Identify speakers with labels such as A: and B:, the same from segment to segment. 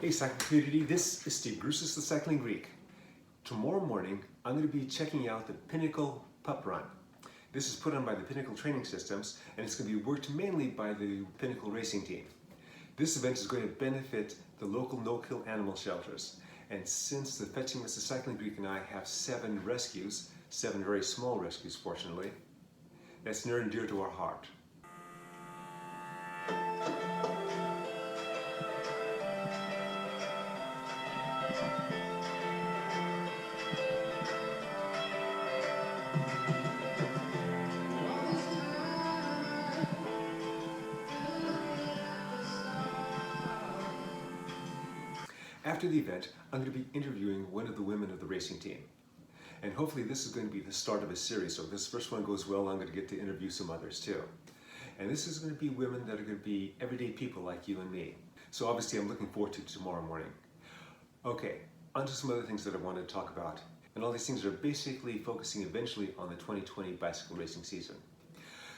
A: Hey cycling community, this is Steve Grusis, the Cycling Greek. Tomorrow morning, I'm going to be checking out the Pinnacle Pup Run. This is put on by the Pinnacle Training Systems, and it's going to be worked mainly by the Pinnacle Racing Team. This event is going to benefit the local no-kill animal shelters. And since the Fetching Mr. Cycling Greek and I have 7 rescues, 7 very small rescues fortunately, that's near and dear to our heart. After the event, I'm going to be interviewing one of the women of the racing team. And hopefully this is going to be the start of a series. So if this first one goes well, I'm going to get to interview some others too. And this is going to be women that are going to be everyday people like you and me. So obviously I'm looking forward to tomorrow morning. Okay, on to some other things that I wanted to talk about. And all these things are basically focusing eventually on the 2020 bicycle racing season.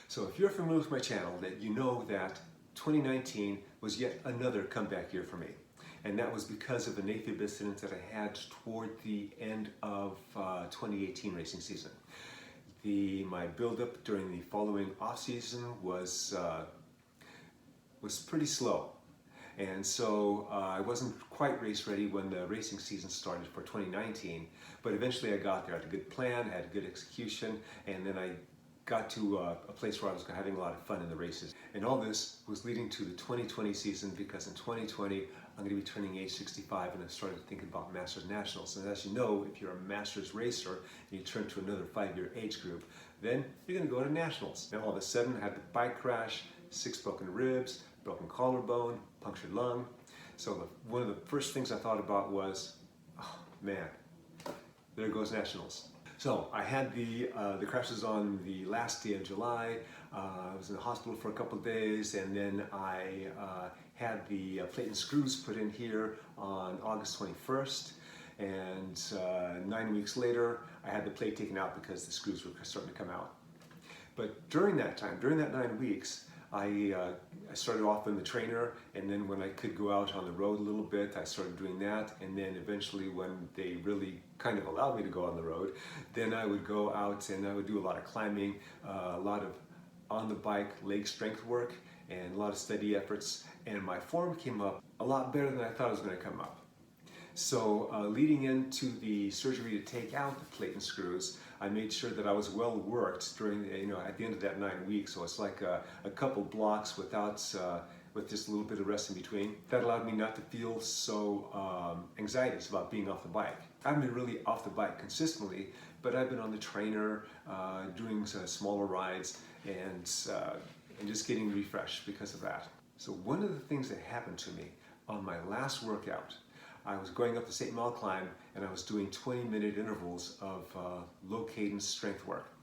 A: So if you're familiar with my channel, that you know that 2019 was yet another comeback year for me. And that was because of an Afib incident that I had toward the end of 2018 racing season. My build-up during the following off-season was pretty slow. And so I wasn't quite race ready when the racing season started for 2019, but eventually I got there. I had a good plan, had good execution, and then I got to a place where I was having a lot of fun in the races. And all this was leading to the 2020 season, because in 2020 I'm going to be turning age 65 and I started thinking about Masters Nationals. And as you know, if you're a Masters racer and you turn to another 5-year age group, then you're going to go to Nationals. Now all of a sudden I had the bike crash, 6 broken ribs, broken collarbone, punctured lung. So one of the first things I thought about was, oh man, there goes Nationals. So I had the crashes on the last day of July. I was in the hospital for a couple of days, and then I had the plate and screws put in here on August 21st. And 9 weeks later, I had the plate taken out because the screws were starting to come out. But during that time, during that 9 weeks, I started off in the trainer, and then when I could go out on the road a little bit, I started doing that. And then eventually when they really kind of allowed me to go on the road, then I would go out and I would do a lot of climbing, a lot of on the bike leg strength work, and a lot of steady efforts. And my form came up a lot better than I thought it was going to come up. So leading into the surgery to take out the plate and screws, I made sure that I was well worked during, at the end of that 9 weeks. So it's like a couple blocks with just a little bit of rest in between. That allowed me not to feel so anxiety about being off the bike. I haven't been really off the bike consistently, but I've been on the trainer, doing smaller rides, and just getting refreshed because of that. So one of the things that happened to me on my last workout, I was going up the St. Mall climb, and I was doing 20-minute intervals of low cadence strength work.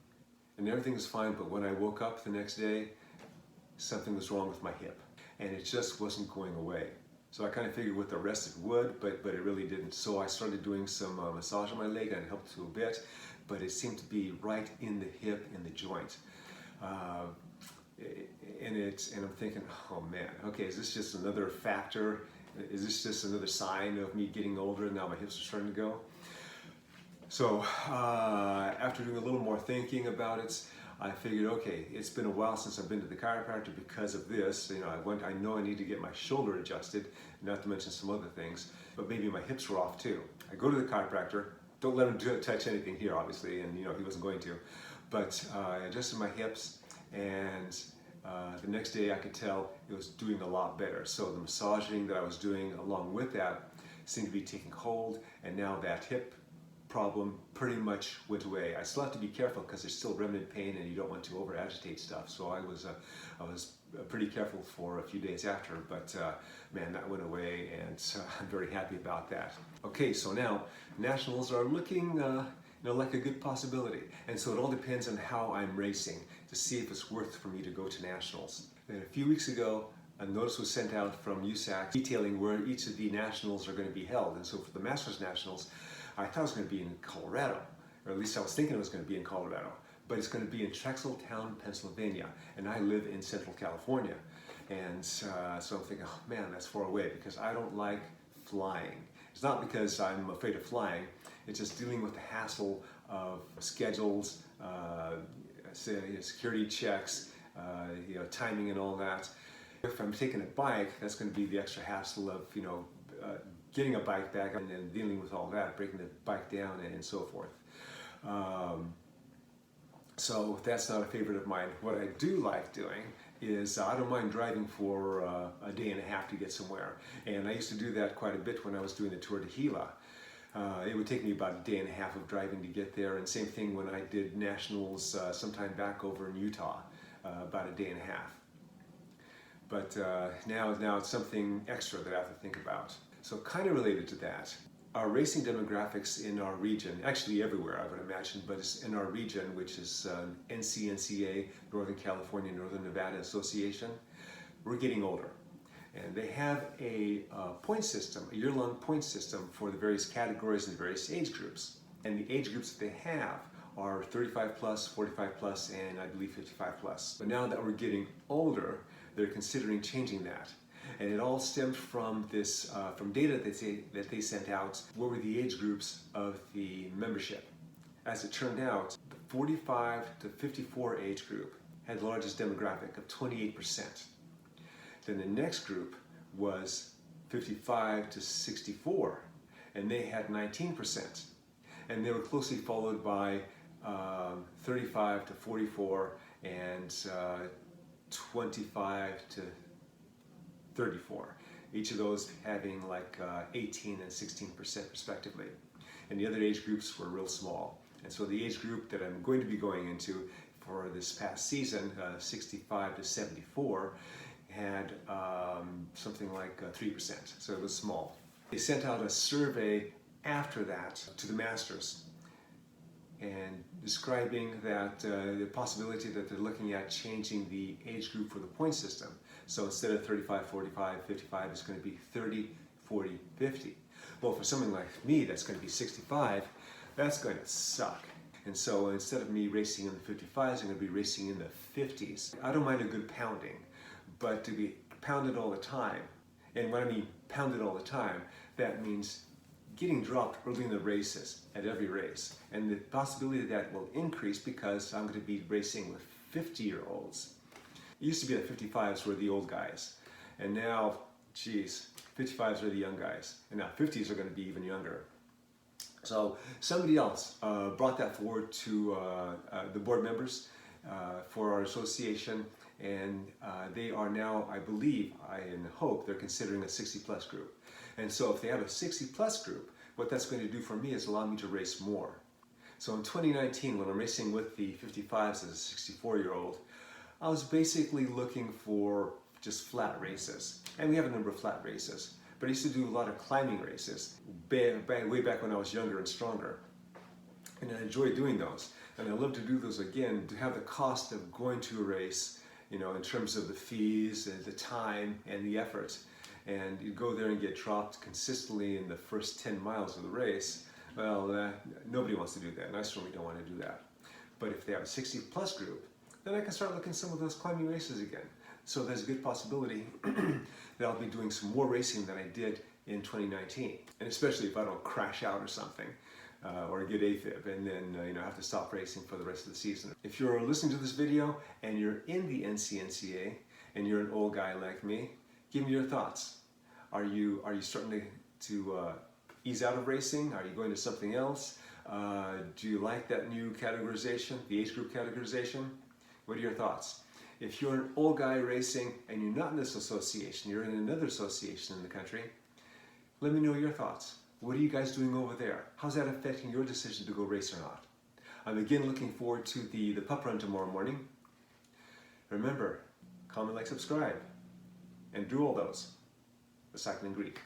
A: And everything was fine, but when I woke up the next day, something was wrong with my hip. And it just wasn't going away. So I kind of figured with the rest it would, but it really didn't. So I started doing some massage on my leg, and it helped to a bit, but it seemed to be right in the hip, in the joint. And I'm thinking, oh man, okay, is this just another factor? Is this just another sign of me getting older and now my hips are starting to go? So after doing a little more thinking about it, I figured, okay, it's been a while since I've been to the chiropractor because of this. I know I need to get my shoulder adjusted, not to mention some other things, but maybe my hips were off too. I go to the chiropractor, don't let him touch anything here, obviously, and he wasn't going to, but I adjusted my hips, and the next day I could tell it was doing a lot better. So the massaging that I was doing along with that seemed to be taking hold, and now that hip problem pretty much went away. I still have to be careful because there's still remnant pain and you don't want to over agitate stuff. So I was pretty careful for a few days after, but man, that went away, and I'm very happy about that. Okay, so now Nationals are looking like a good possibility. And so it all depends on how I'm racing to see if it's worth for me to go to Nationals. Then a few weeks ago, a notice was sent out from USAC detailing where each of the Nationals are going to be held. And so for the Masters Nationals, I thought it was going to be in Colorado, or at least I was thinking it was going to be in Colorado, but it's going to be in Trexletown, Pennsylvania, and I live in Central California. And so I'm thinking, oh man, that's far away, because I don't like flying. It's not because I'm afraid of flying, it's just dealing with the hassle of schedules, security checks, timing and all that. If I'm taking a bike, that's going to be the extra hassle of, getting a bike back and then dealing with all that, breaking the bike down and so forth. So that's not a favorite of mine. What I do like doing is I don't mind driving for a day and a half to get somewhere. And I used to do that quite a bit when I was doing the Tour de Gila. It would take me about a day and a half of driving to get there, and same thing when I did nationals sometime back over in Utah, about a day and a half. But now it's something extra that I have to think about. So kind of related to that, our racing demographics in our region, actually everywhere I would imagine, but it's in our region, which is NCNCA, Northern California, Northern Nevada Association, we're getting older. And they have a point system, a year-long point system for the various categories and various age groups. And the age groups that they have are 35 plus, 45 plus, and I believe 55 plus. But now that we're getting older, they're considering changing that. And it all stemmed from this, from data that they sent out. What were the age groups of the membership? As it turned out, the 45 to 54 age group had the largest demographic of 28%. Then the next group was 55 to 64, and they had 19%. And they were closely followed by 35 to 44 and 25 to 34. Each of those having like 18 and 16% respectively. And the other age groups were real small. And so the age group that I'm going to be going into for this past season, 65 to 74, had something like 3%, so it was small. They sent out a survey after that to the masters and describing that the possibility that they're looking at changing the age group for the point system. So instead of 35, 45, 55, it's going to be 30, 40, 50. Well, for someone like me that's going to be 65, that's going to suck. And so instead of me racing in the 55s, I'm going to be racing in the 50s. I don't mind a good pounding, but to be pounded all the time, and when I mean pounded all the time, that means getting dropped early in the races, at every race. And the possibility that will increase because I'm going to be racing with 50-year-olds. It used to be that 55s were the old guys, and now, geez, 55s are the young guys, and now 50s are going to be even younger. So somebody else brought that forward to the board members for our association, and they are now, I believe, and hope, they're considering a 60-plus group. And so if they have a 60-plus group, what that's going to do for me is allow me to race more. So in 2019, when I'm racing with the 55s as a 64-year-old, I was basically looking for just flat races. And we have a number of flat races. But I used to do a lot of climbing races way back when I was younger and stronger. And I enjoy doing those. And I love to do those again, to have the cost of going to a race, in terms of the fees and the time and the effort. And you go there and get dropped consistently in the first 10 miles of the race. Well, nobody wants to do that, and I certainly don't want to do that. But if they have a 60-plus group, then I can start looking at some of those climbing races again. So there's a good possibility that I'll be doing some more racing than I did in 2019. And especially if I don't crash out or something, or get Afib, and then have to stop racing for the rest of the season. If you're listening to this video and you're in the NCNCA and you're an old guy like me, give me your thoughts. Are you starting to ease out of racing? Are you going to something else? Do you like that new categorization, the age group categorization? What are your thoughts? If you're an old guy racing and you're not in this association, you're in another association in the country, let me know your thoughts. What are you guys doing over there? How's that affecting your decision to go race or not? I'm again looking forward to the pup run tomorrow morning. Remember, comment, like, subscribe, and do all those. The Cycling Greek.